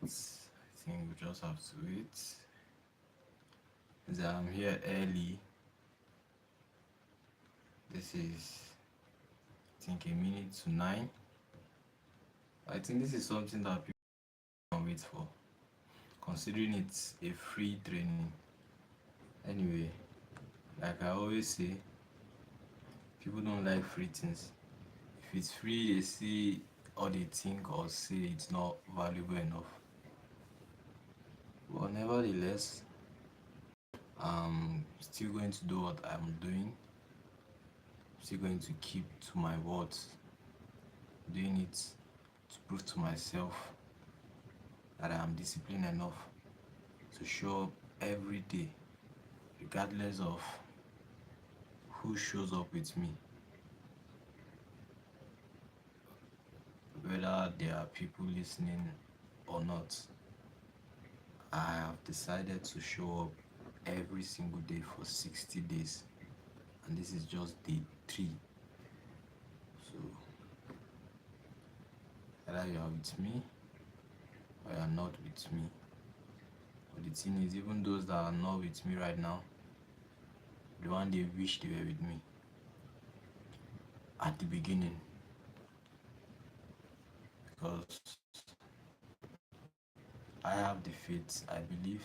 I think we just have to wait. Since I'm here early, this is I think a minute to 9. I think this is something that people can wait for, considering it's a free training. Anyway, like I always say, people don't like free things. If it's free, they see or they think or say it's not valuable enough. But nevertheless, I'm still going to do what I'm doing. Still going to keep to my words, doing it to prove to myself that I am disciplined enough to show up every day, regardless of who shows up with me. Whether there are people listening or not, I have decided to show up every single day for 60 days, and this is just day 3. So, either you are with me or you are not with me. But the thing is, even those that are not with me right now, the one they wish they were with me at the beginning, because I have the faith, I believe.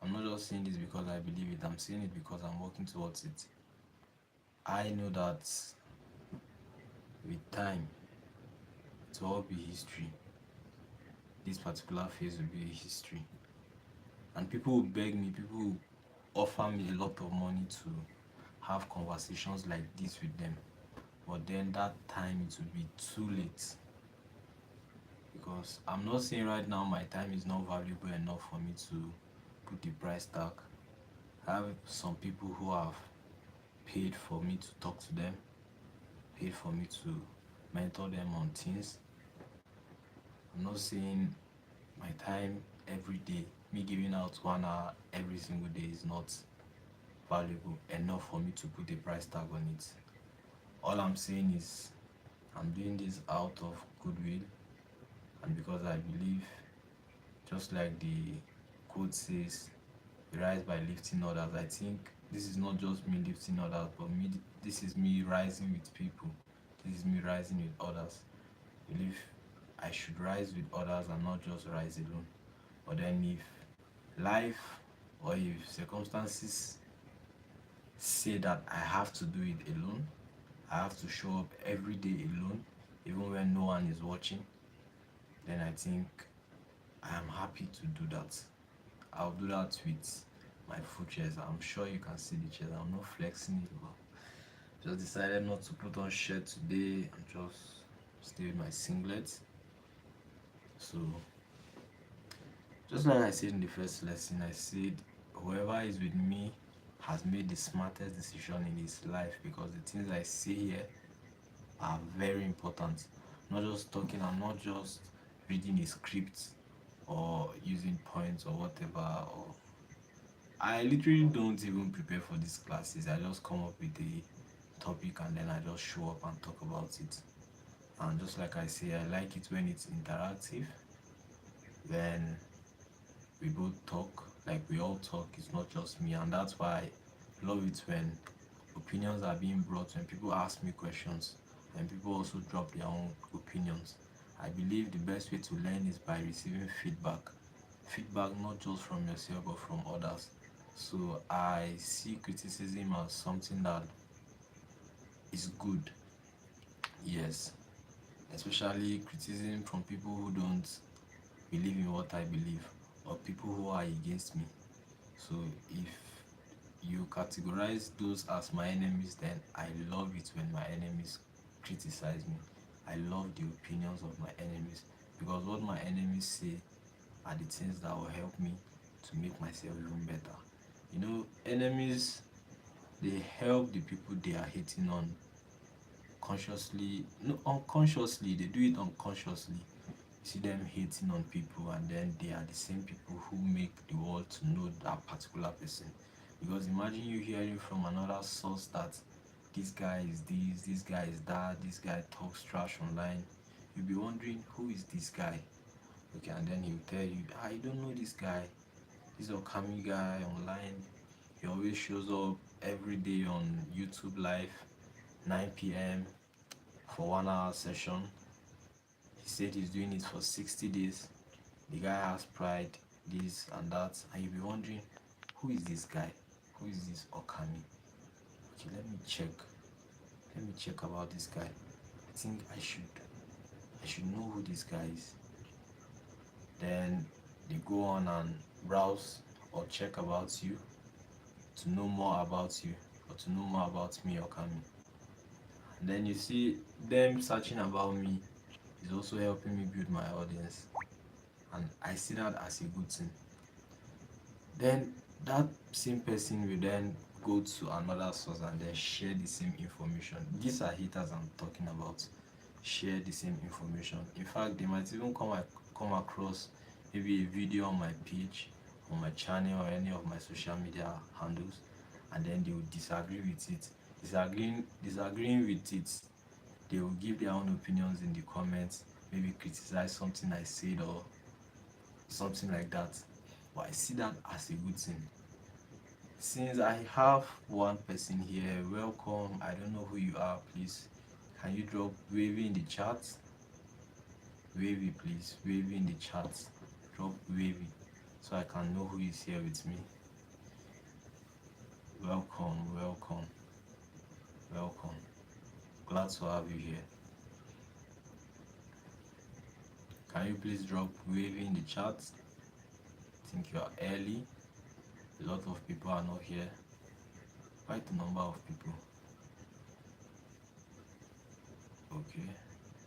I'm not just saying this because I believe it, I'm saying it because I'm working towards it. I know that with time, it will all be history. This particular phase will be history. And people will beg me, people will offer me a lot of money to have conversations like this with them. But then that time it will be too late. Because I'm not saying right now my time is not valuable enough for me to put the price tag. I have some people who have paid for me to talk to them, paid for me to mentor them on things. I'm not saying my time every day, me giving out 1 hour every single day is not valuable enough for me to put a price tag on it. All I'm saying is I'm doing this out of goodwill and because I believe, just like the quote says, "You rise by lifting others." I think this is not just me lifting others, but this is me rising with people. This is me rising with others. I believe I should rise with others and not just rise alone. But then if life or if circumstances say that I have to do it alone, I have to show up every day alone, even when no one is watching, then I think I am happy to do that. I'll do that with my full chest. I'm sure you can see the chest. I'm not flexing it, but just decided not to put on shirt today and just stay with my singlet. So, just like I said in the first lesson, I said whoever is with me has made the smartest decision in his life because the things I say here are very important. Not just talking, I'm not just reading a script or using points or whatever. Or I literally don't even prepare for these classes. I just come up with a topic and then I just show up and talk about it. And just like I say, I like it when it's interactive, when we both talk, like we all talk, it's not just me. And that's why I love it when opinions are being brought, when people ask me questions, and people also drop their own opinions. I believe the best way to learn is by receiving feedback. Feedback not just from yourself but from others. So I see criticism as something that is good, yes, especially criticism from people who don't believe in what I believe or people who are against me. So if you categorize those as my enemies, then I love it when my enemies criticize me. I love the opinions of my enemies because what my enemies say are the things that will help me to make myself even better. You know, enemies, they help the people they are hating on consciously, no, unconsciously, they do it unconsciously. You see them hating on people, and then they are the same people who make the world to know that particular person. Because imagine you hearing from another source that this guy is this guy is that, this guy talks trash online. You'll be wondering, who is this guy? Okay, and then he will tell you, ah, you don't know this guy, this Okami guy online. He always shows up every day on YouTube live, 9 p.m. for 1 hour session. He said he's doing it for 60 days. The guy has pride, this and that, and you'll be wondering, who is this guy? Who is this Okami? Okay, let me check. Let me check about this guy. I think I should know who this guy is. Then they go on and browse or check about you to know more about you or to know more about me, Okami. And then you see them searching about me is also helping me build my audience. And I see that as a good thing. Then that same person will then go to another source and then share the same information. These are haters I'm talking about. Share the same information. In fact, they might even come across maybe a video on my page, on my channel, or any of my social media handles, and then they will disagree with it. Disagreeing with it, they will give their own opinions in the comments, maybe criticize something I said or something like that. But I see that as a good thing. Since I have one person here, welcome. I don't know who you are, please. Can you drop wavy in the chat? Wavy, please. Wavy in the chat. Drop wavy so I can know who is here with me. Welcome, welcome, welcome. Glad to have you here. Can you please drop wavy in the chat? I think you are early. A lot of people are not here. Quite a number of people. Okay.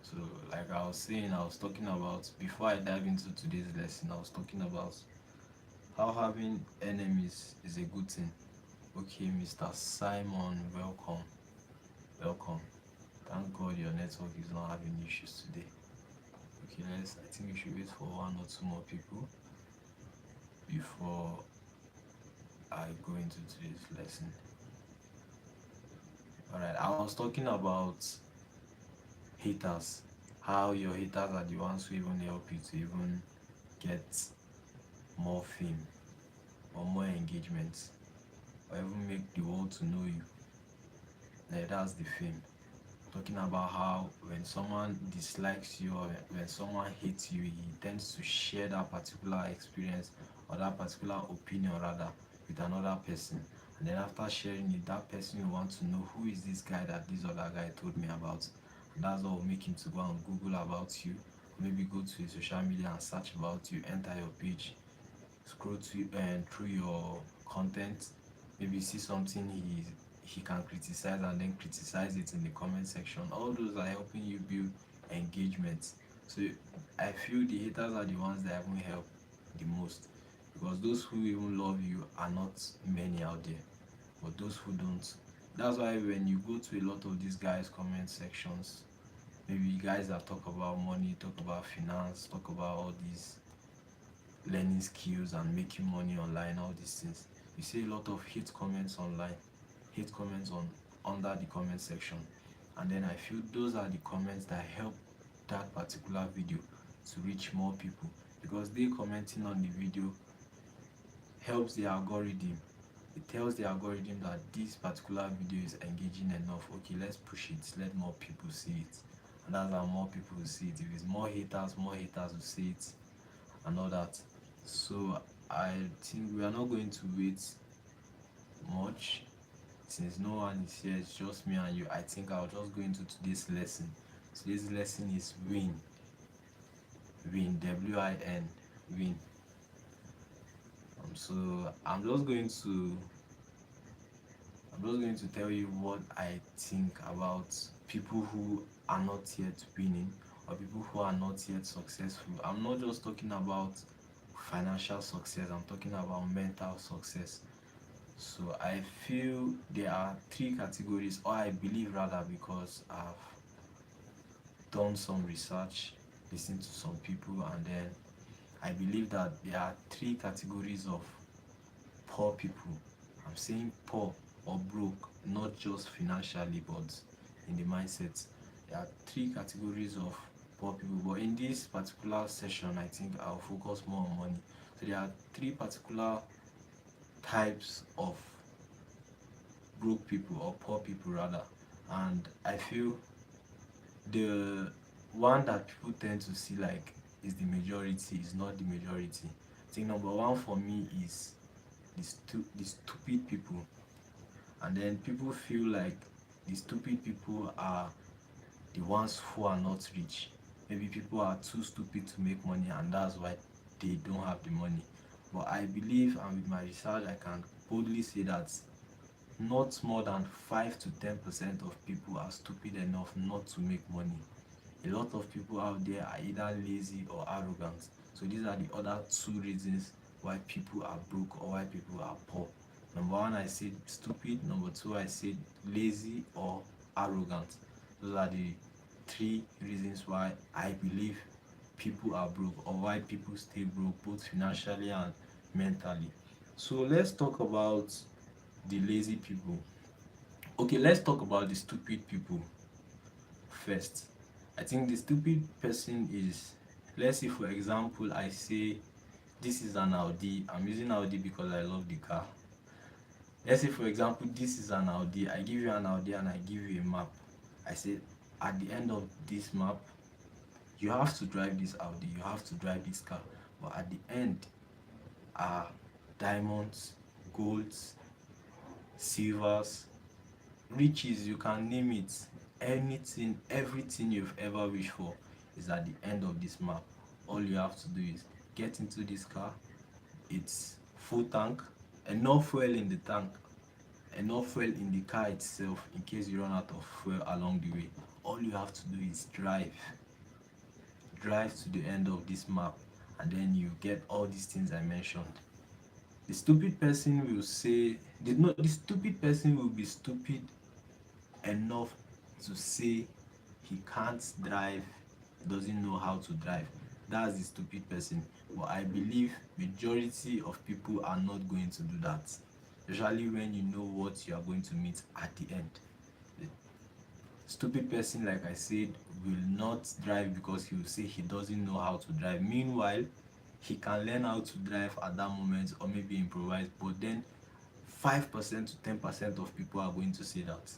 So, like I was saying, I was talking about, before I dive into today's lesson, I was talking about how having enemies is a good thing. Okay, Mr. Simon, welcome. Welcome. Thank God your network is not having issues today. Okay, I think we should wait for one or two more people before I go into today's lesson. Alright, I was talking about haters. How your haters are the ones who even help you to even get more fame or more engagement or even make the world to know you. Like, that's the fame. Talking about how when someone dislikes you or when someone hates you, he tends to share that particular experience or that particular opinion rather with another person. And then after sharing it, that person will want to know, who is this guy that this other guy told me about. And that's what will make him to go and Google about you, or maybe go to his social media and search about you, enter your page, scroll to and through your content, maybe see something he can criticize and then criticize it in the comment section. All those are helping you build engagement. So I feel the haters are the ones that even help the most, because those who even love you are not many out there, but those who don't. That's why when you go to a lot of these guys comment sections, maybe guys that talk about money, talk about finance, talk about all these learning skills and making money online, all these things, you see a lot of hate comments online, hate comments on under the comment section. And then I feel those are the comments that help that particular video to reach more people, because they commenting on the video helps the algorithm. It tells the algorithm that this particular video is engaging enough. Okay, let's push it, let more people see it. And that's how more people will see it. If it's more haters will see it and all that. So I think we are not going to wait much. Since no one is here, it's just me and you, I think I'll just go into today's lesson. Today's lesson is win. Win, W-I-N, win. So I'm just going to tell you what I think about people who are not yet winning or people who are not yet successful. I'm not just talking about financial success, I'm talking about mental success. So I feel there are three categories, or I believe rather, because I've done some research, listened to some people, and then I believe that there are three categories of poor people. I'm saying poor or broke, not just financially, but in the mindset. There are three categories of poor people. But in this particular session, I think I'll focus more on money. So there are three particular types of broke people or poor people rather, and I feel the one that people tend to see like is the majority is not the majority. I think number one for me is the stupid people, and then people feel like the stupid people are the ones who are not rich. Maybe people are too stupid to make money, and that's why they don't have the money. But I believe, and with my research, I can boldly say that not more than 5 to 10% of people are stupid enough not to make money. A lot of people out there are either lazy or arrogant. So these are the other two reasons why people are broke or why people are poor. Number one, I said stupid. Number two, I said lazy or arrogant. Those are the three reasons why I believe people are broke or why people stay broke, both financially and mentally. So let's talk about the lazy people. Okay, let's talk about the stupid people first. I think the stupid person is, let's say for example, I say this is an Audi. I'm using Audi because I love the car. Let's say for example, this is an Audi. I give you an Audi and I give you a map. I say at the end of this map, you have to drive this Audi, you have to drive this car. But at the end are diamonds, golds, silvers, riches, you can name it. Anything, everything you've ever wished for is at the end of this map. All you have to do is get into this car, it's full tank, enough fuel in the tank, enough fuel in the car itself in case you run out of fuel along the way. All you have to do is drive to the end of this map, and then you get all these things I mentioned. The stupid person will say, no, the stupid person will be stupid enough to say he can't drive, doesn't know how to drive. That's the stupid person. But I believe majority of people are not going to do that, especially when you know what you are going to meet at the end. The stupid person, like I said, will not drive because he will say he doesn't know how to drive. Meanwhile, he can learn how to drive at that moment or maybe improvise, but then 5% to 10% of people are going to say that.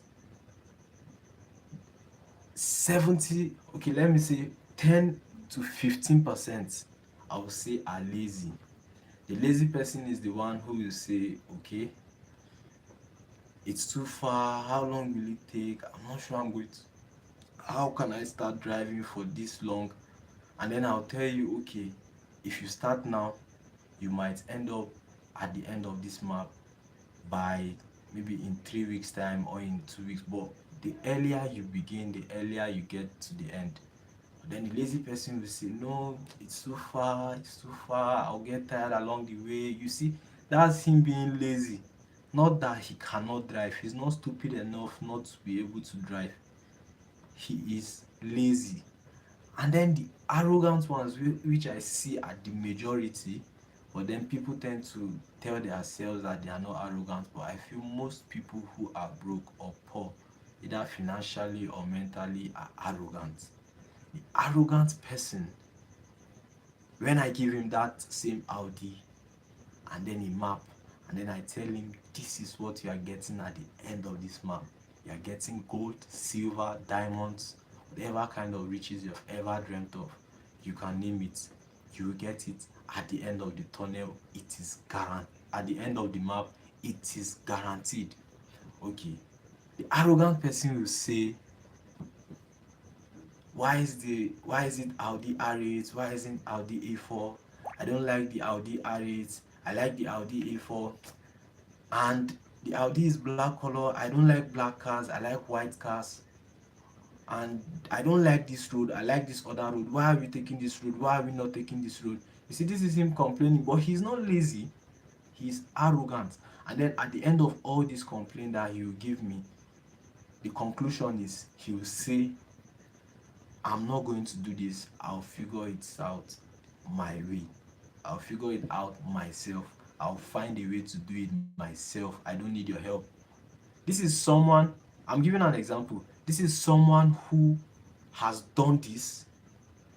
70, okay, let me say 10 to 15%, I will say, are lazy. The lazy person is the one who will say, okay, it's too far, how long will it take, I'm not sure I'm going to, how can I start driving for this long? And then I'll tell you, okay, if you start now, you might end up at the end of this map by maybe in 3 weeks time or in 2 weeks. But the earlier you begin, the earlier you get to the end. But then the lazy person will say, no, it's too far, it's too far, I'll get tired along the way. You see, that's him being lazy. Not that he cannot drive, he's not stupid enough not to be able to drive. He is lazy. And then the arrogant ones, which I see are the majority, but then people tend to tell themselves that they are not arrogant. But I feel most people who are broke or poor, either financially or mentally, are arrogant. The arrogant person, when I give him that same Audi and then a map, and then I tell him this is what you are getting at the end of this map. You are getting gold, silver, diamonds, whatever kind of riches you've ever dreamt of. You can name it. You will get it at the end of the tunnel. It is guaranteed. At the end of the map, it is guaranteed. Okay. The arrogant person will say, why is it Audi R8? Why isn't Audi A4? I don't like the Audi R8. I like the Audi A4. And the Audi is black color. I don't like black cars. I like white cars. And I don't like this road. I like this other road. Why are we taking this road? Why are we not taking this road? You see, this is him complaining, but he's not lazy. He's arrogant. And then at the end of all this complaint that he will give me, the conclusion is he will say, I'm not going to do this. I'll figure it out my way. I'll figure it out myself. I'll find a way to do it myself. I don't need your help. This is someone, I'm giving an example. This is someone who has done this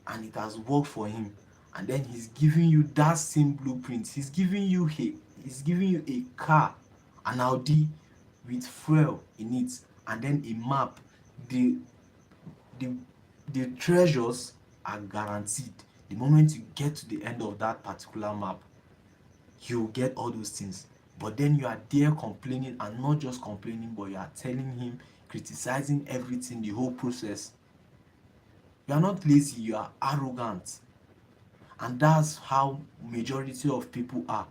and it has worked for him, and then he's giving you that same blueprint. He's giving you a car, an Audi with fuel in it, and then a map. The the the treasures are guaranteed. The moment you get to the end of that particular map, you get all those things. But then you are there complaining, and not just complaining, but you are telling him, criticizing everything, the whole process. You are not lazy, you are arrogant. And that's how majority of people are.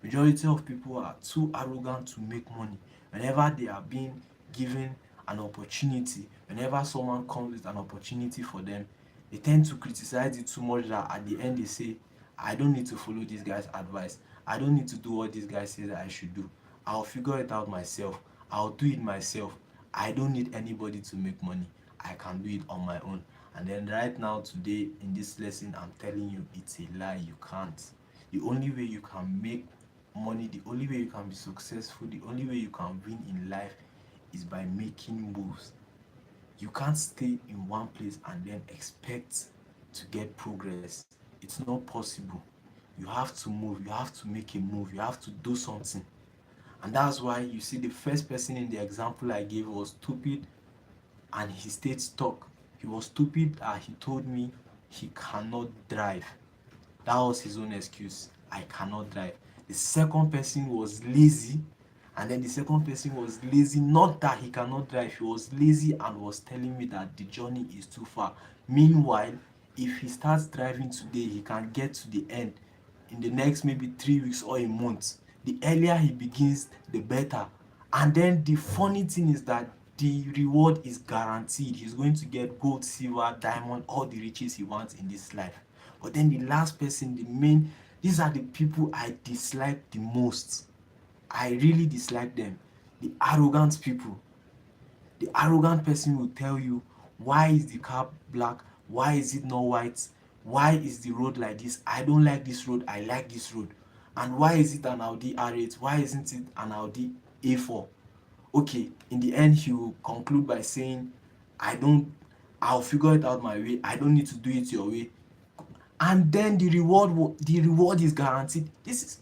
Majority of people are too arrogant to make money. Whenever they are being given an opportunity, whenever someone comes with an opportunity for them, they tend to criticize it too much that at the end they say, I don't need to follow this guy's advice. I don't need to do what this guy says I should do. I'll figure it out myself. I'll do it myself. I don't need anybody to make money. I can do it on my own. And then right now, today, in this lesson, I'm telling you, it's a lie. You can't. The only way you can make money, the only way you can be successful, the only way you can win in life is by making moves. You can't stay in one place and then expect to get progress. It's not possible. You have to move, you have to make a move, you have to do something. And that's why you see the first person in the example I gave was stupid and he stayed stuck. He was stupid and he told me he cannot drive. That was his own excuse. I cannot drive. The second person was lazy, and then the second person was lazy, not that he cannot drive, he was lazy and was telling me that the journey is too far. Meanwhile, if he starts driving today, he can get to the end in the next maybe 3 weeks or a month. The earlier he begins, the better. And then the funny thing is that the reward is guaranteed. He's going to get gold, silver, diamond, all the riches he wants in this life. But then the last person, these are the people I dislike the most. I really dislike them. The arrogant people. The arrogant person will tell you, why is the car black? Why is it not white? Why is the road like this? I don't like this road, I like this road. And why is it an Audi R8? Why isn't it an Audi A4? Okay, in the end he will conclude by saying, I'll figure it out my way. I don't need to do it your way. And then the reward is guaranteed. This is,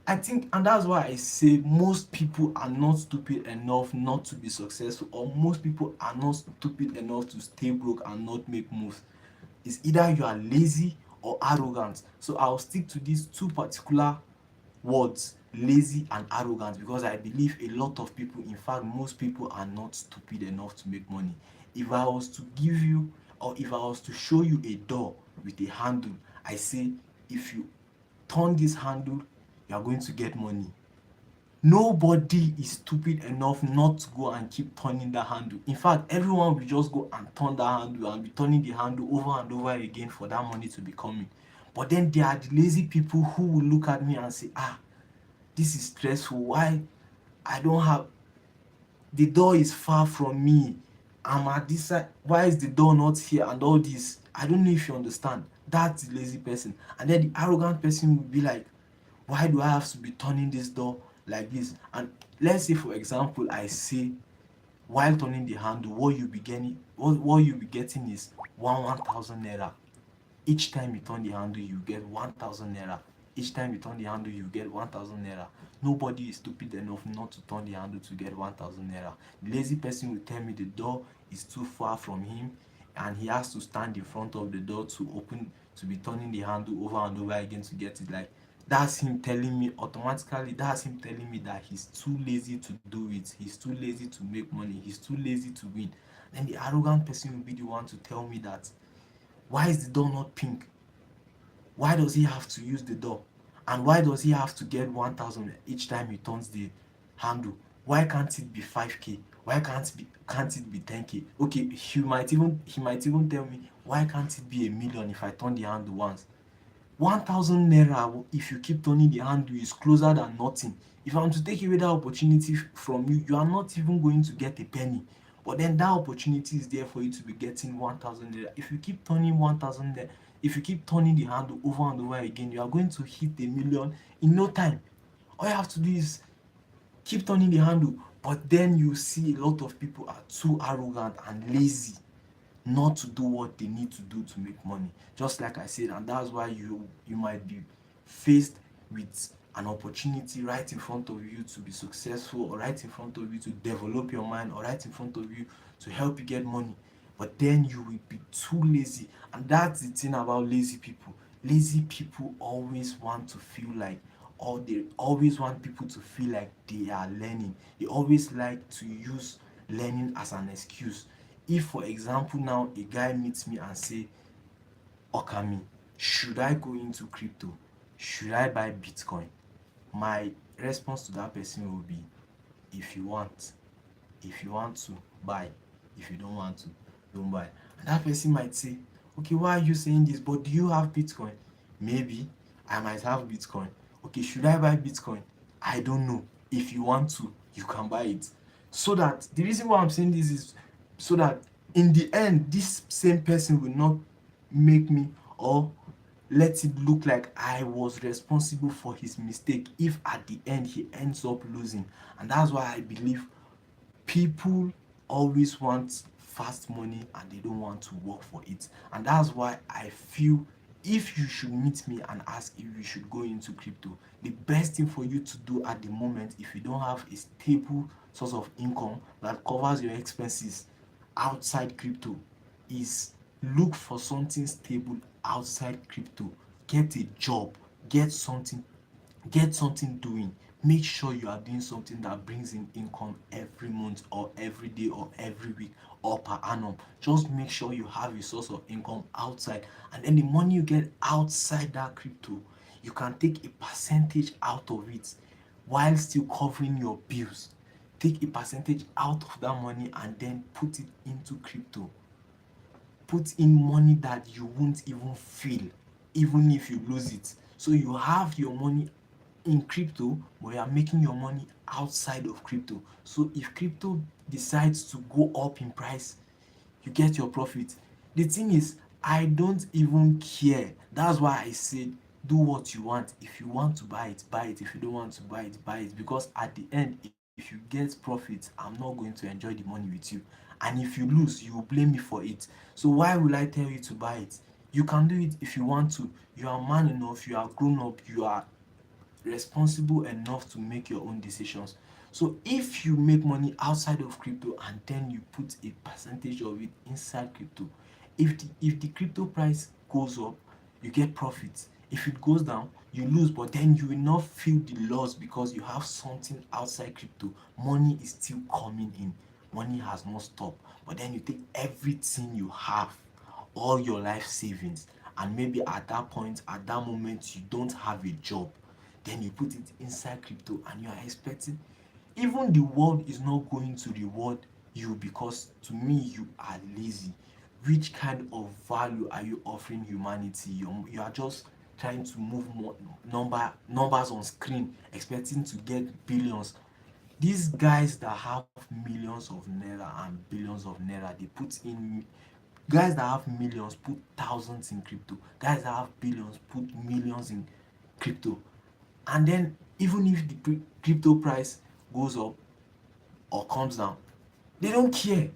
I think, and that's why I say most people are not stupid enough not to be successful, or most people are not stupid enough to stay broke and not make moves. It's either you are lazy or arrogant. So I'll stick to these two particular words, lazy and arrogant, because I believe a lot of people, in fact most people, are not stupid enough to make money. If I was to give you, or if I was to show you a door with a handle, I say, if you turn this handle, you are going to get money. Nobody is stupid enough not to go and keep turning the handle. In fact, everyone will just go and turn the handle and be turning the handle over and over again for that money to be coming. But then there are the lazy people who will look at me and say, this is stressful. Why I don't have, the door is far from me. I'm at this side. Why is the door not here? And all this. I don't know if you understand. That's the lazy person. And then the arrogant person will be like, why do I have to be turning this door like this? And let's say, for example, I say, while turning the handle, what you be getting is 1,000 naira. Each time you turn the handle, you get 1,000 naira. Each time you turn the handle, you get 1,000 naira. Nobody is stupid enough not to turn the handle to get 1,000 naira. The lazy person will tell me the door is too far from him and he has to stand in front of the door to be turning the handle over and over again to get it. Like, that's him telling me automatically, that's him telling me that he's too lazy to do it. He's too lazy to make money. He's too lazy to win. Then the arrogant person will be the one to tell me that, why is the door not pink? Why does he have to use the door? And why does he have to get 1,000 each time he turns the handle? Why can't it be 5k? Why can't it be 10k? Okay, he might even tell me, why can't it be a million if I turn the handle once? 1,000 naira, if you keep turning the handle, is closer than nothing. If I'm to take away that opportunity from you, you are not even going to get a penny. But then that opportunity is there for you to be getting 1,000 naira. If you keep turning 1,000 naira, if you keep turning the handle over and over again, you are going to hit a million in no time. All you have to do is keep turning the handle. But then you see a lot of people are too arrogant and lazy not to do what they need to do to make money. Just like I said, and that's why you might be faced with an opportunity right in front of you to be successful, or right in front of you to develop your mind, or right in front of you to help you get money. But then you will be too lazy. And that's the thing about lazy people. Lazy people always want to feel like, or they always want people to feel like they are learning. They always like to use learning as an excuse. If for example now a guy meets me and say, Okami, should I go into crypto? Should I buy Bitcoin? My response to that person will be, if you want, if you want to, buy. If you don't want to, don't buy. And that person might say, okay, why are you saying this? But do you have Bitcoin? Maybe I might have Bitcoin. Okay, should I buy Bitcoin? I don't know. If you want to, you can buy it. So that the reason why I'm saying this is so that in the end, this same person will not make me, or let it look like I was responsible for his mistake if at the end he ends up losing. And that's why I believe people always want fast money and they don't want to work for it. And that's why I feel if you should meet me and ask if you should go into crypto, the best thing for you to do at the moment, if you don't have a stable source of income that covers your expenses outside crypto, is look for something stable outside crypto. Get a job, get something get something doing. Make sure you are doing something that brings in income every month, or every day, or every week, or per annum. Just make sure you have a source of income outside, and then the money you get outside that crypto, you can take a percentage out of it while still covering your bills. Take a percentage out of that money and then put it into crypto. Put in money that you won't even feel, even if you lose it. So you have your money in crypto, but you are making your money outside of crypto. So if crypto decides to go up in price, you get your profit. The thing is, I don't even care. That's why I said, do what you want. If you want to buy it, buy it. If you don't want to buy it, buy it. Because at the end, if you get profit, I'm not going to enjoy the money with you. And if you lose, you will blame me for it. So why will I tell you to buy it? You can do it if you want to. You are man enough, you are grown up, you are responsible enough to make your own decisions. So if you make money outside of crypto and then you put a percentage of it inside crypto, if the crypto price goes up, you get profit. If it goes down, you lose, but then you will not feel the loss because you have something outside crypto. Money is still coming in. Money has not stopped. But then you take everything you have, all your life savings, and maybe at that point, at that moment, you don't have a job, then you put it inside crypto and you are expecting, even the world is not going to reward you, because to me you are lazy. Which kind of value are you offering humanity? You are just trying to move more numbers on screen, expecting to get billions. These guys that have millions of naira and billions of naira, they put in, guys that have millions put thousands in crypto, guys that have billions put millions in crypto. And then even if the crypto price goes up or comes down, they don't care.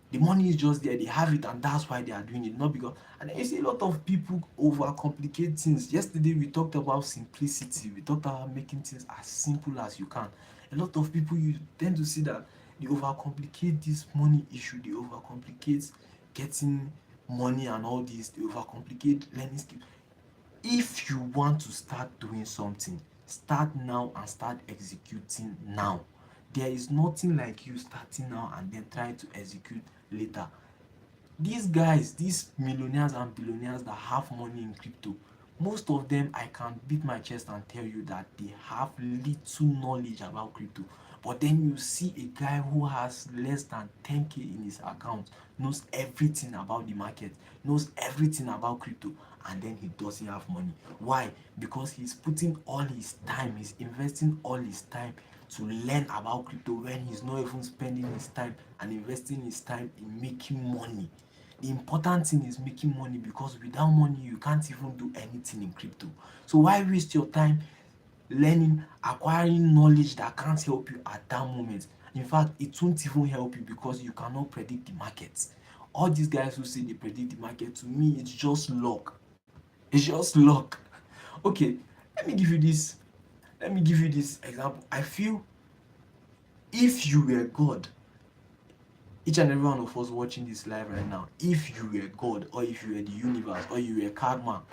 The money is just there, they have it, and that's why they are doing it. Not because, and then you see a lot of people overcomplicate things. Yesterday we talked about simplicity, we talked about making things as simple as you can. A lot of people, you tend to see that they overcomplicate this money issue, they overcomplicate getting money and all this, they overcomplicate learning skills. If you want to start doing something, start now and start executing now. There is nothing like you starting now and then trying to execute later. These guys, these millionaires and billionaires that have money in crypto, most of them, I can beat my chest and tell you that they have little knowledge about crypto. But then you see a guy who has less than 10k in his account, knows everything about the market, knows everything about crypto, and then he doesn't have money. Why? Because he's putting all his time, he's investing all his time to learn about crypto, when he's not even spending his time and investing his time in making money. The important thing is making money, because without money you can't even do anything in crypto. So why waste your time learning, acquiring knowledge that can't help you at that moment? In fact, it won't even help you because you cannot predict the market. All these guys who say they predict the market, to me, it's just luck. It's just luck. Okay, let me give you this. Let me give you this example. I feel if you were God, each and every one of us watching this live right now, if you were God, or if you were the universe, or you were karma,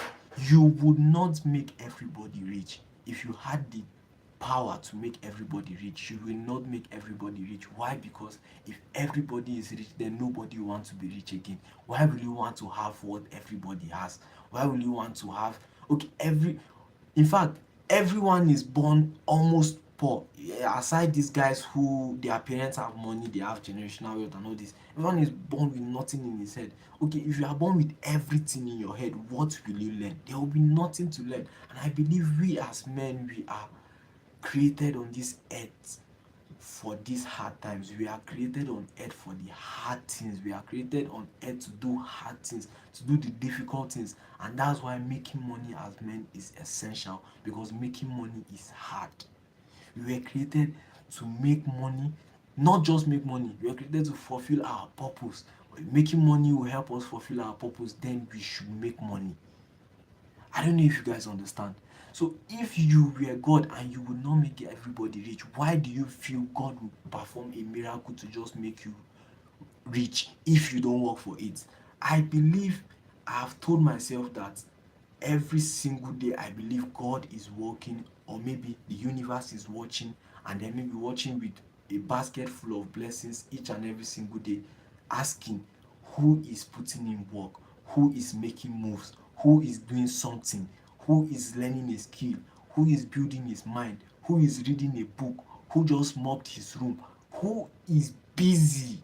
you would not make everybody rich. If you had the power to make everybody rich, you will not make everybody rich. Why? Because if everybody is rich, then nobody wants to be rich again. Why will you want to have what everybody has? Why will you want to have, okay, in fact, everyone is born almost poor. Yeah, aside these guys who their parents have money, they have generational wealth and all this. Everyone is born with nothing in his head. Okay, if you are born with everything in your head, what will you learn? There will be nothing to learn. And I believe we as men, we are created on this earth for these hard times. We are created on earth for the hard things. We are created on earth to do hard things, to do the difficult things. And that's why making money as men is essential, because making money is hard. We were created to make money, not just make money. We were created to fulfill our purpose. Making money will help us fulfill our purpose, then we should make money. I don't know if you guys understand. So if you were God and you would not make everybody rich, why do you feel God will perform a miracle to just make you rich if you don't work for it? I believe I have told myself that every single day I believe God is working, or maybe the universe is watching, and then maybe watching with a basket full of blessings each and every single day, asking who is putting in work, who is making moves, who is doing something, who is learning a skill, who is building his mind, who is reading a book, who just mopped his room, who is busy,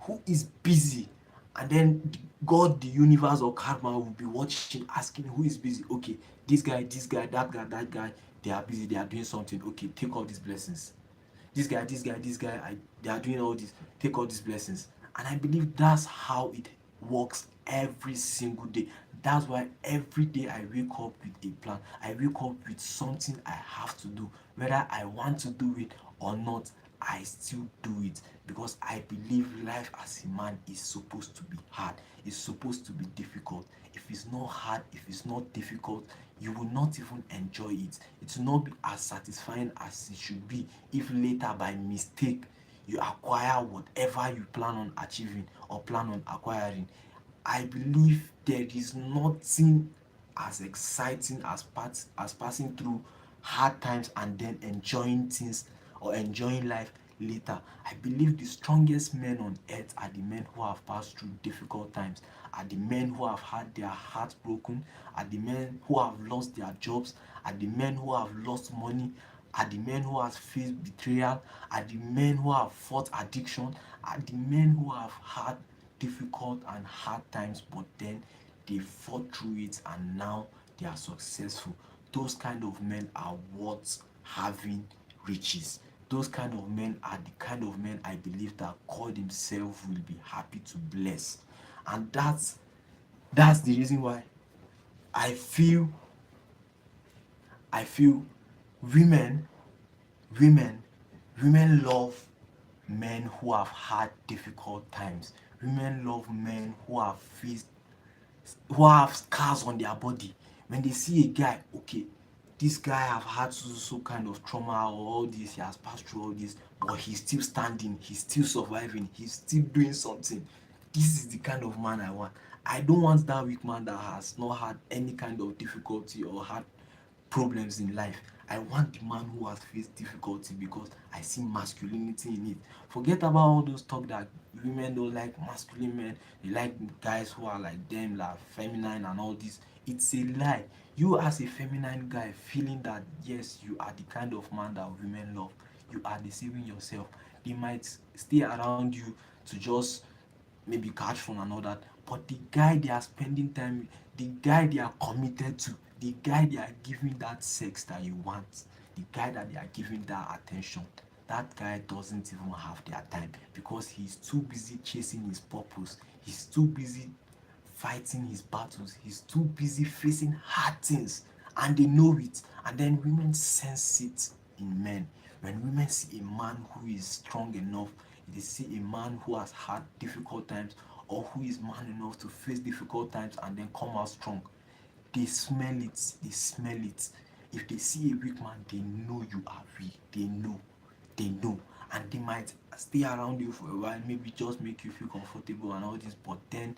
who is busy. And then God, the universe, or karma will be watching, asking who is busy. Okay, this guy, that guy, they are busy, they are doing something. Okay, take all these blessings. This guy, they are doing all this. Take all these blessings. And I believe that's how it works every single day. That's why every day I wake up with a plan. I wake up with something I have to do. Whether I want to do it or not, I still do it, because I believe life as a man is supposed to be hard. It's supposed to be difficult. If it's not hard, if it's not difficult, you will not even enjoy it. It will not be as satisfying as it should be if later by mistake you acquire whatever you plan on achieving or plan on acquiring. I believe there is nothing as exciting as passing through hard times and then enjoying things or enjoying life later. I believe the strongest men on earth are the men who have passed through difficult times, are the men who have had their hearts broken, are the men who have lost their jobs, are the men who have lost money, are the men who have faced betrayal, are the men who have fought addiction, are the men who have had difficult and hard times, but then they fought through it and now they are successful. Those kind of men are worth having riches. Those kind of men are the kind of men I believe that God Himself will be happy to bless. And that's the reason why I feel I feel women women women love men who have had difficult times. Women love men who have faced, who have scars on their body. When they see a guy, okay, this guy have had so kind of trauma or all this, he has passed through all this, but he's still standing, he's still surviving, he's still doing something. This is the kind of man I want. I don't want that weak man that has not had any kind of difficulty or had problems in life. I want the man who has faced difficulty, because I see masculinity in it. Forget about all those talk that women don't like masculine men, they like guys who are like them, like feminine and all this. It's a lie. You as a feminine guy feeling that yes, you are the kind of man that women love, you are deceiving yourself. They might stay around you to just maybe catch fun and all that. But the guy they are spending time with, the guy they are committed to, the guy they are giving that sex that you want, the guy that they are giving that attention, that guy doesn't even have their time, because he's too busy chasing his purpose. He's too busy fighting his battles. He's too busy facing hard things, and they know it. And then women sense it in men. When women see a man who is strong enough, they see a man who has had difficult times, or who is man enough to face difficult times and then come out strong. They smell it. They smell it. If they see a weak man, they know you are weak. They know. They know. And they might stay around you for a while, maybe just make you feel comfortable and all this, but then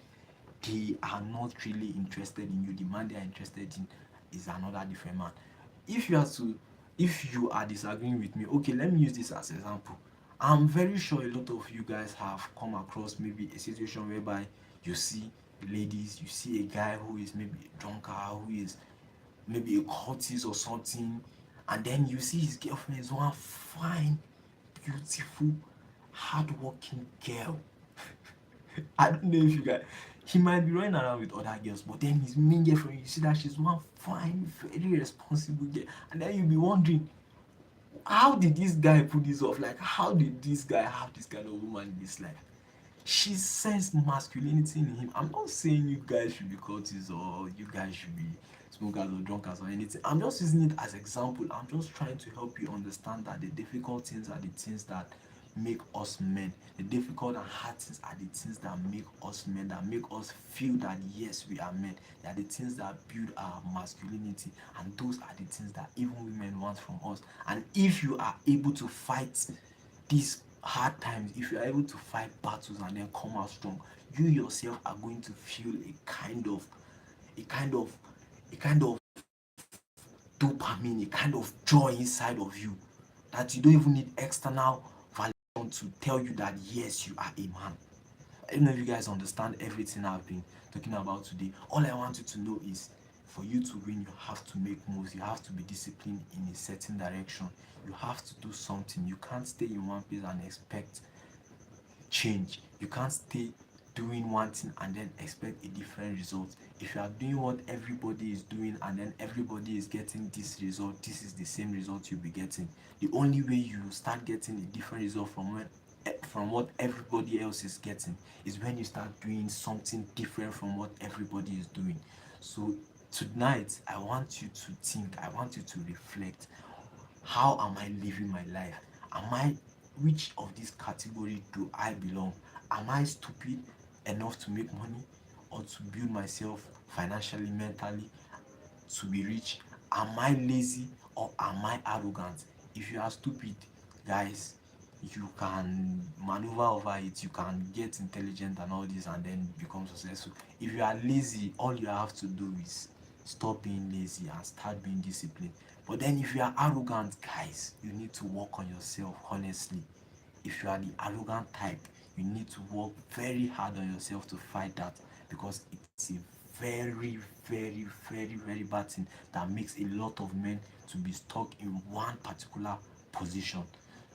they are not really interested in you. The man they are interested in is another different man. If you are to if you are disagreeing with me, okay, let me use this as an example. I'm very sure a lot of you guys have come across maybe a situation whereby you see ladies, you see a guy who is maybe a drunkard, who is maybe a cultist or something, and then you see his girlfriend is one fine, beautiful, hardworking girl. I don't know if you guys, he might be running around with other girls, but then his main girlfriend, you see that she's one fine, very responsible girl, and then you'll be wondering, how did this guy put this off? Like, how did this guy have this kind of woman in his life? She sensed masculinity in him. I'm not saying you guys should be cultists or you guys should be smokers or drunkards or anything. I'm just using it as example. I'm just trying to help you understand that the difficult things are the things that make us men. The difficult and hard things are the things that make us men, that make us feel that yes, we are men. They are the things that build our masculinity, and those are the things that even women want from us. And if you are able to fight these hard times, if you are able to fight battles and then come out strong, you yourself are going to feel a kind of a kind of dopamine, a kind of joy inside of you, that you don't even need external validation to tell you that yes, you are a man. I don't know if you guys understand everything I've been talking about today. All I want you to know is, for you to win, you have to make moves. You have to be disciplined in a certain direction. You have to do something. You can't stay in one place and expect change. You can't stay doing one thing and then expect a different result. If you are doing what everybody is doing and then everybody is getting this result, this is the same result you'll be getting. The only way you start getting a different result from what everybody else is getting is when you start doing something different from what everybody is doing. So tonight I want you to think, I want you to reflect. How am I living my life? Am I Which of these categories do I belong? Am I stupid enough to make money or to build myself financially, mentally, to be rich? Am I lazy or am I arrogant? If you are stupid, guys, you can maneuver over it, you can get intelligent and all this and then become successful. If you are lazy, all you have to do is stop being lazy and start being disciplined. But then if you are arrogant, guys, you need to work on yourself, honestly. If you are the arrogant type, you need to work very hard on yourself to fight that, because it's a very, very, very, very bad thing that makes a lot of men to be stuck in one particular position.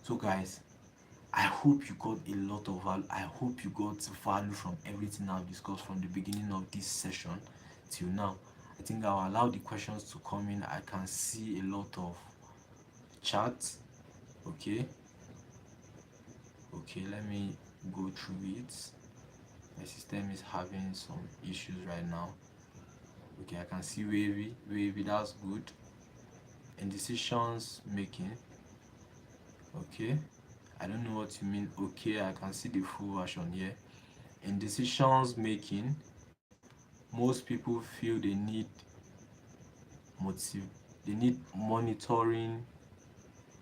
So, guys, I hope you got a lot of value. I hope you got value from everything I've discussed from the beginning of this session till now. I think I'll allow the questions to come in. I can see a lot of chat. Okay. Okay, let me go through it. My system is having some issues right now. Okay, I can see wavy, that's good. And decisions making. Okay, I don't know what you mean. Okay, I can see the full version here. In decisions making, most people feel motive they need monitoring,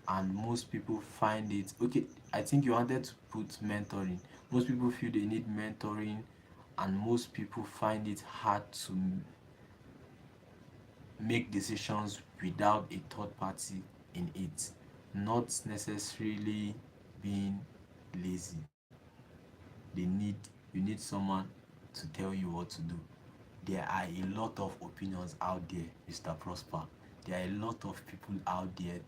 and most people find it okay. I think you wanted to put mentoring. Most people feel they need mentoring, and most people find it hard to make decisions without a third party in it. Not necessarily being lazy. You need someone to tell you what to do. There are a lot of opinions out there, Mr. Prosper. There are a lot of people out there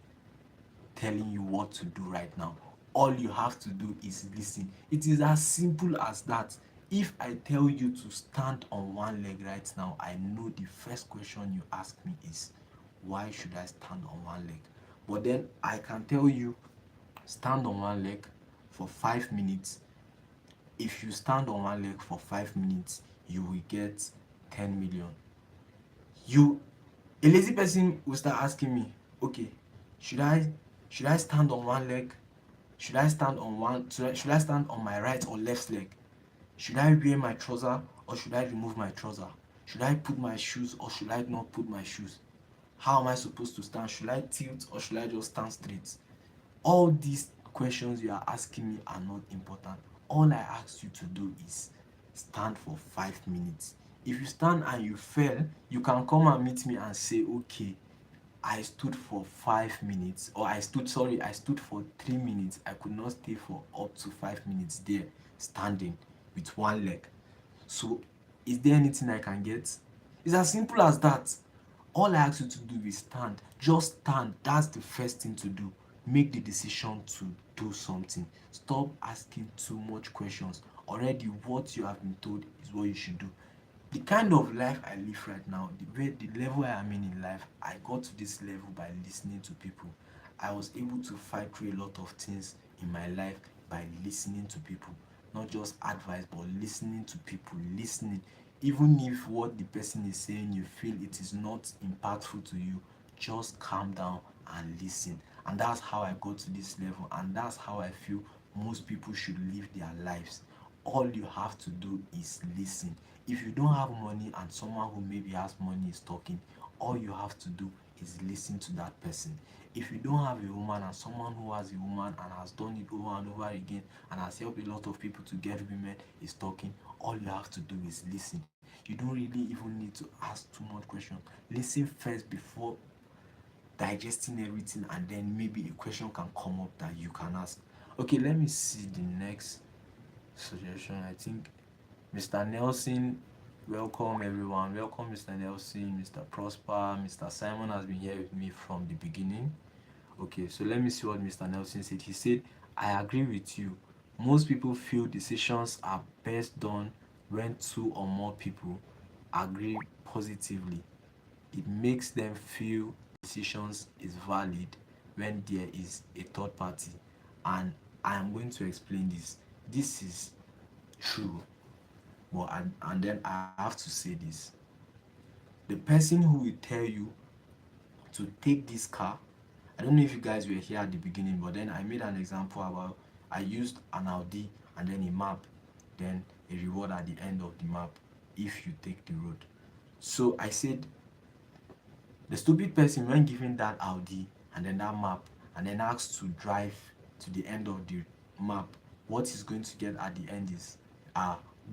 telling you what to do right now. All you have to do is listen. It is as simple as that. If I tell you to stand on one leg right now, I know the first question you ask me is, why should I stand on one leg? But then I can tell you, stand on one leg for 5 minutes. If you stand on one leg for 5 minutes, you will get 10 million. A lazy person will start asking me, okay, should I stand on one leg? Should I stand on my right or left leg? Should I wear my trouser or should I remove my trouser? Should I put my shoes or should I not put my shoes? How am I supposed to stand? Should I tilt or should I just stand straight? All these questions you are asking me are not important. All I ask you to do is stand for 5 minutes. If you stand and you fail, you can come and meet me and say, okay, I stood for 5 minutes, or I stood for 3 minutes. I could not stay for up to 5 minutes there standing with one leg. So, is there anything I can get? It's as simple as that. All I ask you to do is stand. Just stand. That's the first thing to do. Make the decision to do something. Stop asking too much questions. Already, what you have been told is what you should do. The kind of life I live right now, the level I am in life, I got to this level by listening to people. I was able to fight through a lot of things in my life by listening to people. Not just advice, but listening to people, listening. Even if what the person is saying you feel it is not impactful to you, just calm down and listen. And that's how I got to this level, and that's how I feel most people should live their lives. All you have to do is listen. If you don't have money and someone who maybe has money is talking, all you have to do is listen to that person. If you don't have a woman and someone who has a woman and has done it over and over again and has helped a lot of people to get women is talking, all you have to do is listen. You don't really even need to ask too much questions. Listen first before digesting everything, and then maybe a question can come up that you can ask. Okay, let me see the next suggestion. I think Mr. Nelson, welcome everyone. Welcome, Mr. Nelson, Mr. Prosper, Mr. Simon has been here with me from the beginning. Okay, so let me see what Mr. Nelson said. He said, I agree with you. Most people feel decisions are best done when two or more people agree positively. It makes them feel decisions is valid when there is a third party. And I am going to explain this. This is true, but and then I have to say this. The person who will tell you to take this car, I don't know if you guys were here at the beginning, but then I made an example about I used an Audi and then a map, then a reward at the end of the map if you take the road. So I said the stupid person, when given that Audi and then that map and then asked to drive to the end of the map, what he's going to get at the end is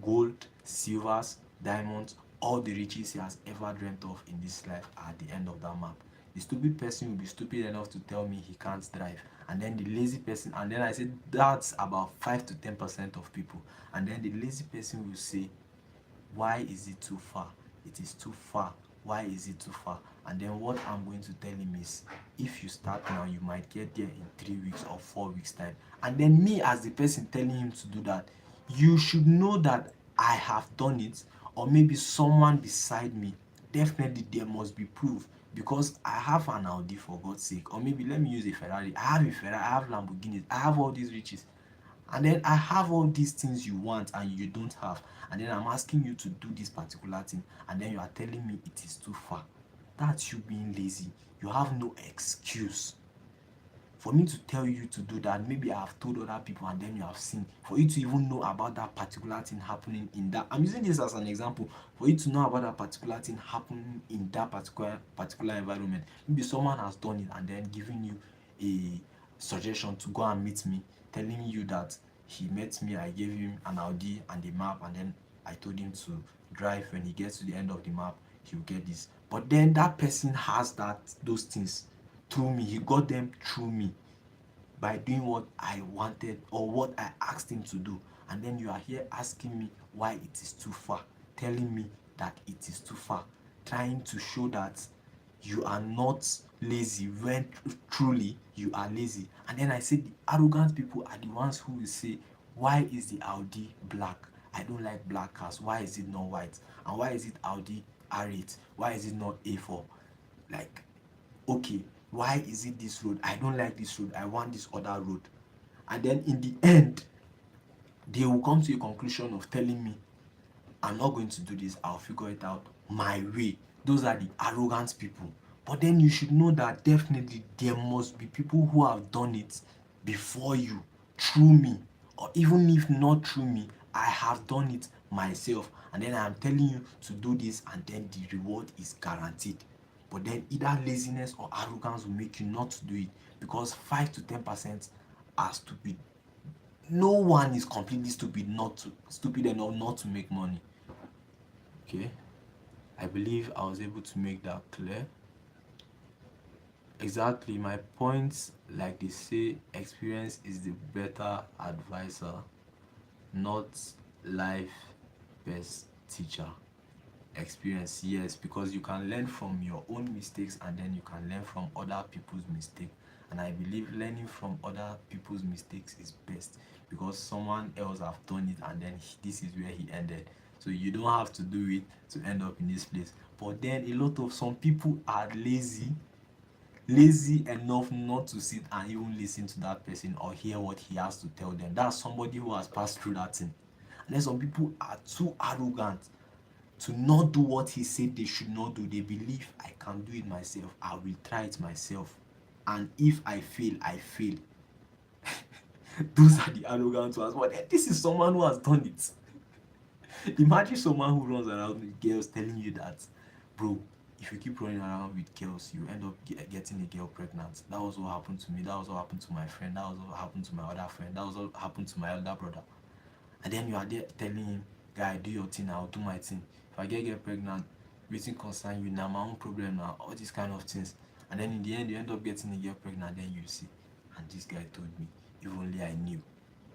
gold, silvers, diamonds, all the riches he has ever dreamt of in this life are at the end of that map. The stupid person will be stupid enough to tell me he can't drive. And then the lazy person, and then I said that's about 5 to 10% of people. And then the lazy person will say, why is it too far? It is too far. Why is it too far? And then what I'm going to tell him is, if you start now, you might get there in 3 weeks or 4 weeks time. And then me as the person telling him to do that, you should know that I have done it, or maybe someone beside me. Definitely there must be proof, because I have an Audi, for God's sake, or maybe let me use a Ferrari. I have a Ferrari, I have Lamborghinis, I have all these riches. And then I have all these things you want and you don't have. And then I'm asking you to do this particular thing. And then you are telling me it is too far. That's you being lazy. You have no excuse. For me to tell you to do that, maybe I have told other people and then you have seen. For you to even know about that particular thing happening in that. I'm using this as an example. For you to know about that particular thing happening in that particular environment. Maybe someone has done it and then giving you a suggestion to go and meet me, telling you that he met me, I gave him an Audi and a map, and then I told him to drive. When he gets to the end of the map, he'll get this. But then that person has those things through me. He got them through me by doing what I wanted or what I asked him to do. And then you are here asking me why it is too far, telling me that it is too far, trying to show that you are not lazy when truly you are lazy. And then I said the arrogant people are the ones who will say, why is the Audi black? I don't like black cars. Why is it not white? And why is it Audi R8? Why is it not A4? Like, okay, why is it this road? I don't like this road. I want this other road. And then in the end, they will come to a conclusion of telling me, I'm not going to do this. I'll figure it out my way. Those are the arrogant people. But then you should know that definitely there must be people who have done it before you, through me, or even if not through me, I have done it myself, and then I am telling you to do this, and then the reward is guaranteed. But then either laziness or arrogance will make you not to do it, because 5 to 10% are stupid. No one is completely stupid enough not to make money. Okay, I believe I was able to make that clear. Exactly, my points, like they say, experience is the better advisor, not life best teacher. Experience, yes, because you can learn from your own mistakes, and then you can learn from other people's mistakes. And I believe learning from other people's mistakes is best, because someone else have done it, and then this is where he ended. So you don't have to do it to end up in this place. But then a lot of some people are lazy enough not to sit and even listen to that person or hear what he has to tell them. That's somebody who has passed through that thing. And then some people are too arrogant to not do what he said they should not do. They believe I can do it myself, I will try it myself, and if I fail, I fail. Those are the arrogant ones. But this is someone who has done it. Imagine someone who runs around with girls telling you that, bro, if you keep running around with girls, you end up getting a girl pregnant. That was what happened to me. That was what happened to my friend. That was what happened to my other friend. That was what happened to my elder brother. And then you are there telling him, guy, do your thing, I'll do my thing. If I get pregnant, wetin concern you, now my own problem now, all these kind of things. And then in the end, you end up getting a girl pregnant, then you see, and this guy told me, if only I knew.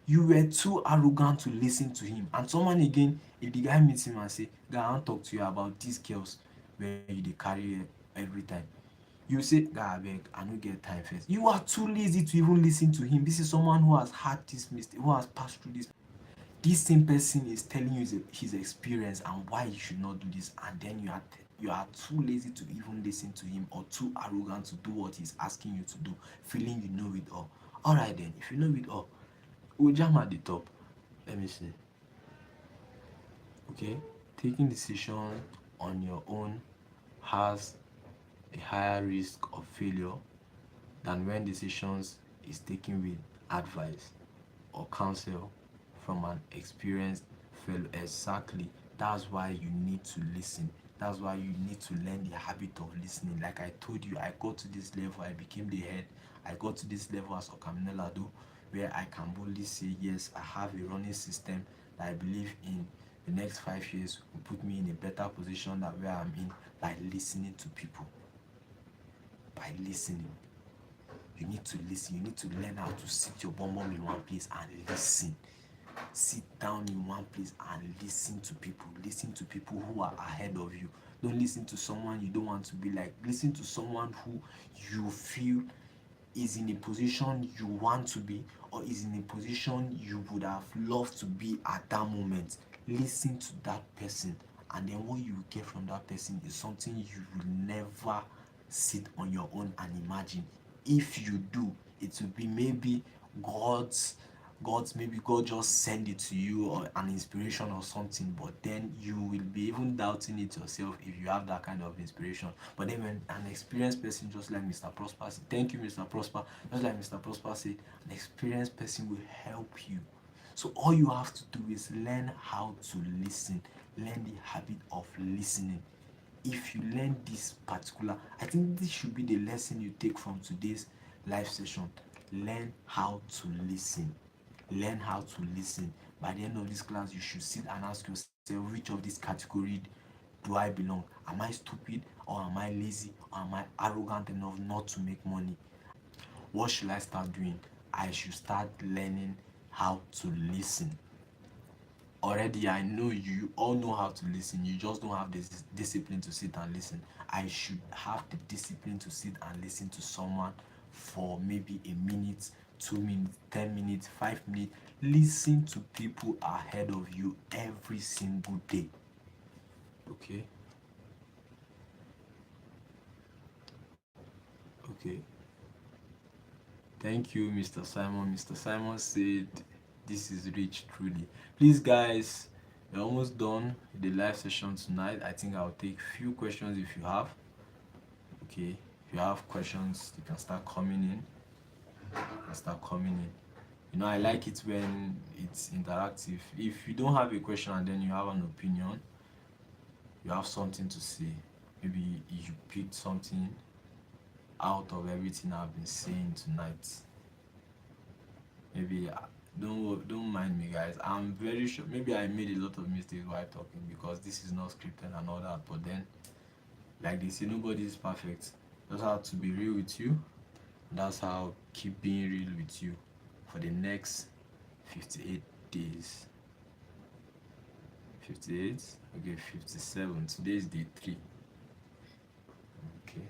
You were too arrogant to listen to him. And someone again, if the guy meets him and say, guy, I want to talk to you about these girls where you they carry every time. You say, guy, I beg, I don't get time first. You are too lazy to even listen to him. This is someone who has had this mistake, who has passed through this. This same person is telling you his experience and why you should not do this, and then you are too lazy to even listen to him, or too arrogant to do what he's asking you to do, feeling you know it all. All right, then, if you know it all, we'll jam at the top. Let me see. Okay, taking decision on your own has a higher risk of failure than when decisions is taken with advice or counsel from an experienced fellow. Exactly. That's why you need to listen. That's why you need to learn the habit of listening. Like I told you, I got to this level, I became the head. I got to this level as Okaminelado, where I can boldly say, yes, I have a running system that I believe in the next 5 years will put me in a better position than where I'm in, by listening to people. By listening. You need to listen. You need to learn how to sit your bum in one place and listen. Sit down in one place and listen to people. Listen to people who are ahead of you. Don't listen to someone you don't want to be like. Listen to someone who you feel is in a position you want to be, or is in a position you would have loved to be at that moment. Listen to that person, and then what you get from that person is something you will never sit on your own and imagine. If you do, it will be maybe maybe God just send it to you, or an inspiration or something, but then you will be even doubting it yourself if you have that kind of inspiration. But then when an experienced person, just like Mr. Prosper said, thank you, Mr. Prosper, just like Mr. Prosper said, an experienced person will help you. So all you have to do is learn how to listen, learn the habit of listening. If you learn this particular, I think this should be the lesson you take from today's live session. Learn how to listen. Learn how to listen. By the end of this class, you should sit and ask yourself, which of these categories do I belong? Am I stupid, or am I lazy, or am I arrogant enough not to make money? What should I start doing? I should start learning how to listen. Already, I know you all know how to listen. You just don't have this discipline to sit and listen. I should have the discipline to sit and listen to someone for maybe a minute, 2 minutes, 10 minutes, 5 minutes. Listen to people ahead of you every single day. Okay. Okay. Thank you, Mr. Simon. Mr. Simon said this is rich truly. Please, guys, we're almost done with the live session tonight. I think I'll take few questions if you have. Okay, if you have questions, you can start coming in. I like it when it's interactive. If you don't have a question and then you have an opinion, you have something to say. Maybe you picked something out of everything I've been saying tonight. Maybe don't mind me, guys. I'm very sure. Maybe I made a lot of mistakes while talking because this is not scripted and all that. But then, like they say, nobody is perfect. Just have to be real with you. That's how I'll keep being real with you for the next 58 days. 58, okay, 57. Today is day 3. Okay,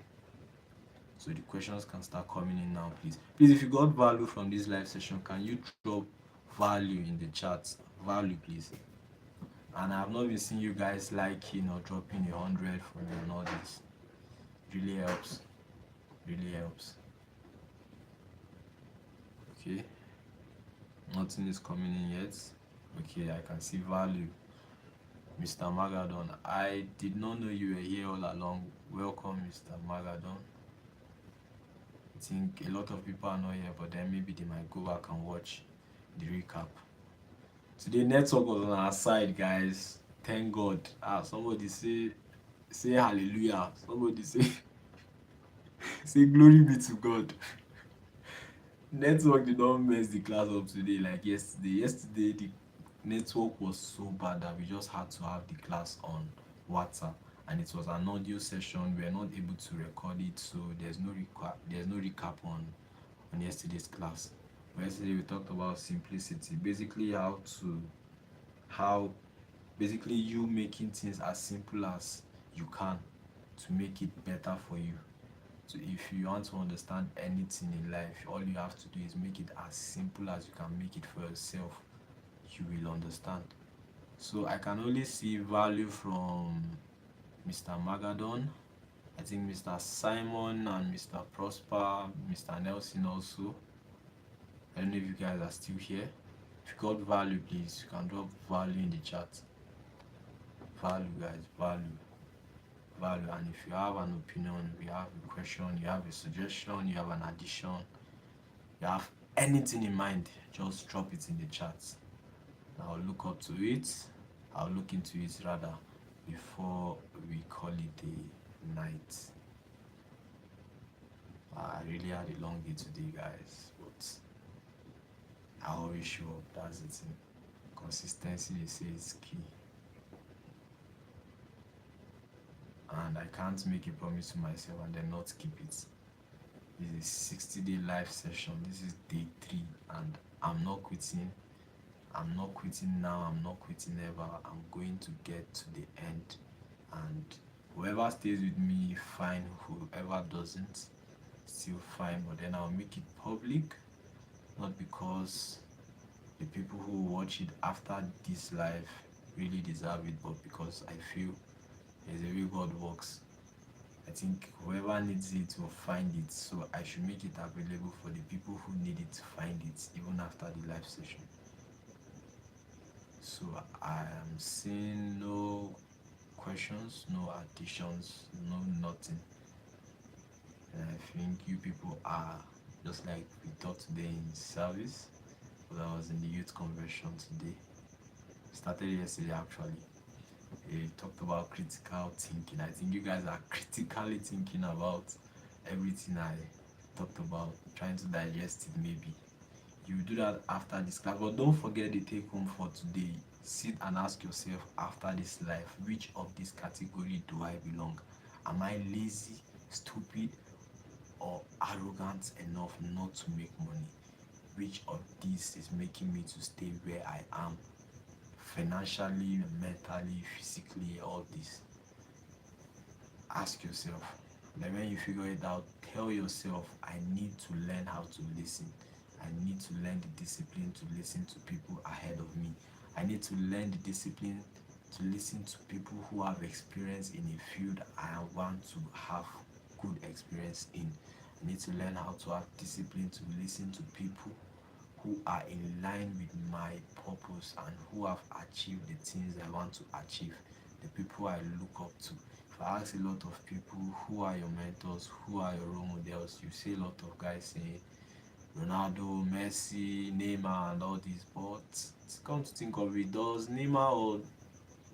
so the questions can start coming in now, please. Please, if you got value from this live session, can you drop value in the chat? Value, please. And I've not been seeing you guys liking or dropping 100 for me and all this. Really helps. Really helps. Okay, nothing is coming in yet. Okay, I can see value. Mr. Magadon, I did not know you were here all along. Welcome, Mr. Magadon. I think a lot of people are not here, but then maybe they might go back and watch the recap. Today, network was on our side, guys. Thank God. Somebody say hallelujah. Somebody say say glory be to God. Network did not mess the class up today like yesterday. Yesterday, the network was so bad that we just had to have the class on WhatsApp, and it was an audio session. We were not able to record it, so there's no recap on yesterday's class. Yesterday we talked about simplicity, basically how basically you making things as simple as you can to make it better for you. So if you want to understand anything in life, all you have to do is make it as simple as you can make it for yourself. You will understand. So I can only see value from Mr. Magadon. I think Mr. Simon and Mr. Prosper, Mr. Nelson also. I don't know if you guys are still here. If you got value, please, you can drop value in the chat. Value, guys, value. Value. And if you have an opinion, you have a question, you have a suggestion, you have an addition, you have anything in mind, just drop it in the chat. I'll look up to it. I'll look into it rather before we call it a night. I really had a long day today, guys, but I always show up. That's the thing. Consistency, they say, is key. And I can't make a promise to myself and then not keep it. This is 60-day live session. This is day 3, and I'm not quitting. I'm not quitting now. I'm not quitting ever. I'm going to get to the end, and whoever stays with me, fine. Whoever doesn't, still fine. But then I'll make it public, not because the people who watch it after this live really deserve it, but because I feel there's a way God works. I think whoever needs it will find it, so I should make it available for the people who need it to find it even after the live session. So I am seeing no questions, no additions, no nothing. And I think you people are just like we talked today in service, but I was in the youth convention today. Started yesterday actually. We talked about critical thinking. I think you guys are critically thinking about everything I talked about, trying to digest it maybe. You do that after this class, but don't forget the take home for today. Sit and ask yourself after this life, which of this category do I belong? Am I lazy, stupid, or arrogant enough not to make money? Which of these is making me to stay where I am? Financially, mentally, physically, all this. Ask yourself. Then when you figure it out, tell yourself, I need to learn how to listen. I need to learn the discipline to listen to people ahead of me. I need to learn the discipline to listen to people who have experience in a field I want to have good experience in. I need to learn how to have discipline to listen to people who are in line with my purpose and who have achieved the things I want to achieve, the people I look up to. If I ask a lot of people, who are your mentors, who are your role models, you see a lot of guys saying Ronaldo, Messi, Neymar, and all these. But come to think of it, does Neymar or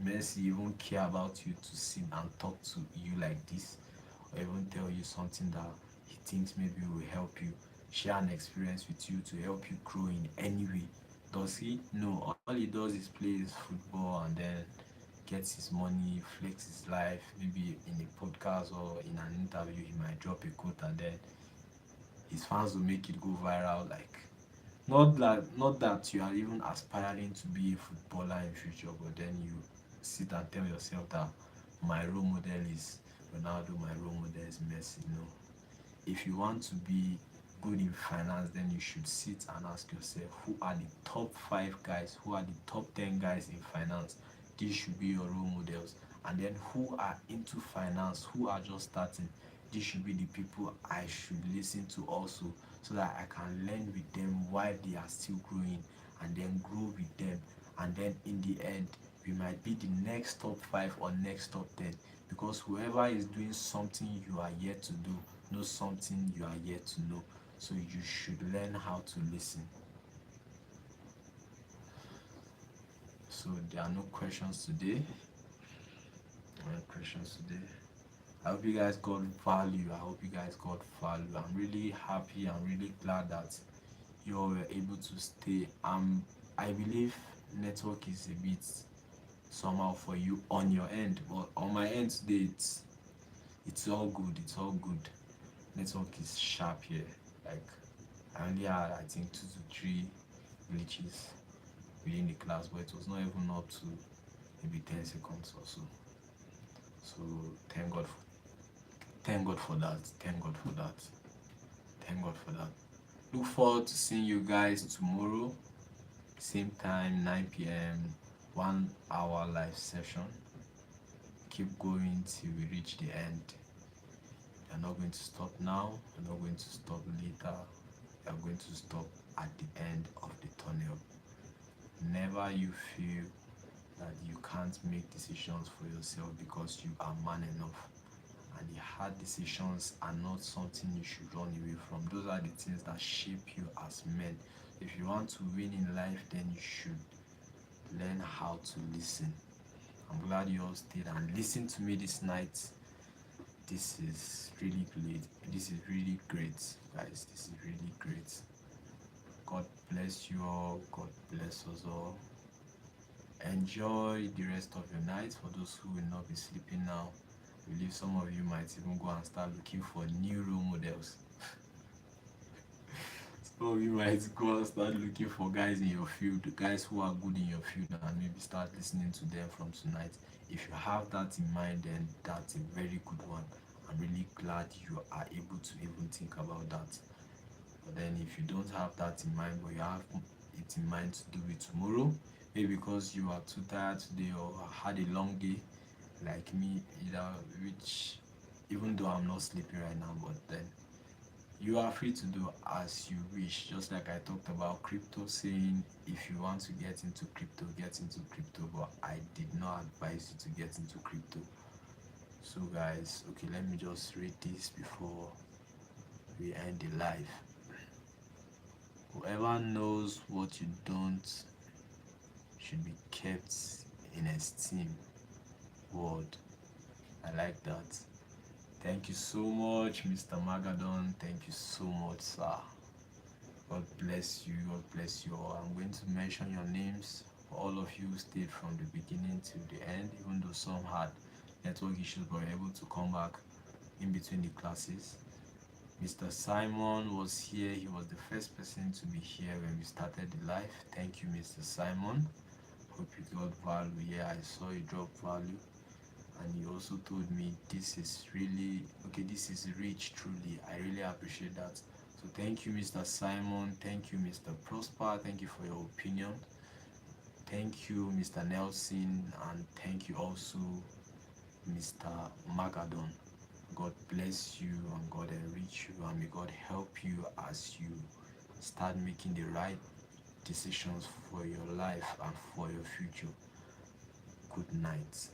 Messi even care about you to sit and talk to you like this, or even tell you something that he thinks maybe will help you, share an experience with you to help you grow in any way? Does he? No. All he does is plays football and then gets his money, flex his life. Maybe in a podcast or in an interview, he might drop a quote and then his fans will make it go viral. Like, not that you are even aspiring to be a footballer in future, but then you sit and tell yourself that my role model is Ronaldo, my role model is Messi. No. If you want to be good in finance, then you should sit and ask yourself, who are the top 5 guys, who are the top 10 guys in finance? These should be your role models. And then who are into finance, who are just starting? These should be the people I should listen to also, so that I can learn with them while they are still growing, and then grow with them. And then in the end, we might be the next top 5 or next top 10, because whoever is doing something you are yet to do knows something you are yet to know. So you should learn how to listen. So there are no questions today. No questions today. I hope you guys got value. I hope you guys got value. I'm really happy. I'm really glad that you all were able to stay. I believe network is a bit somehow for you on your end, but on my end today, it's all good. It's all good. Network is sharp here. Like, I only had, I think, 2 to 3 glitches within the class, but it was not even up to maybe 10 seconds or so. So thank God for that. Thank God for that. Thank God for that. Look forward to seeing you guys tomorrow, same time, 9 p.m., 1 hour live session. Keep going till we reach the end. We're not going to stop now, we're not going to stop later, we are going to stop at the end of the tunnel. Never you feel that you can't make decisions for yourself because you are man enough. And the hard decisions are not something you should run away from. Those are the things that shape you as men. If you want to win in life, then you should learn how to listen. I'm glad you all stayed and listened to me this night. This is really great. This is really great, guys. This is really great. God bless you all. God bless us all. Enjoy the rest of your night. For those who will not be sleeping now, I believe some of you might even go and start looking for new role models. Some of you might go and start looking for guys in your field, guys who are good in your field, and maybe start listening to them from tonight. If you have that in mind, then that's a very good one. I'm really glad you are able to even think about that. But then if you don't have that in mind, but you have it in mind to do it tomorrow, maybe because you are too tired today or had a long day, like me, either, which, even though I'm not sleeping right now, but then you are free to do as you wish. Just like I talked about crypto, saying if you want to get into crypto, get into crypto, but I did not advise you to get into crypto. So guys, okay, let me just read this before we end the live. Whoever knows what you don't should be kept in esteem. Word. I like that. Thank you so much, Mr. Magadon. Thank you so much, sir. God bless you. God bless you all. I'm going to mention your names. For all of you who stayed from the beginning till the end, even though some had network issues but were able to come back in between the classes. Mr. Simon was here. He was the first person to be here when we started the live. Thank you, Mr. Simon. Hope you got value. Yeah, I saw you drop value. And you also told me this is really okay, this is rich truly. I really appreciate that. So thank you, Mr. Simon. Thank you, Mr. Prosper. Thank you for your opinion. Thank you, Mr. Nelson, and thank you also, Mr. Magadon. God bless you and God enrich you, and may God help you as you start making the right decisions for your life and for your future. Good night.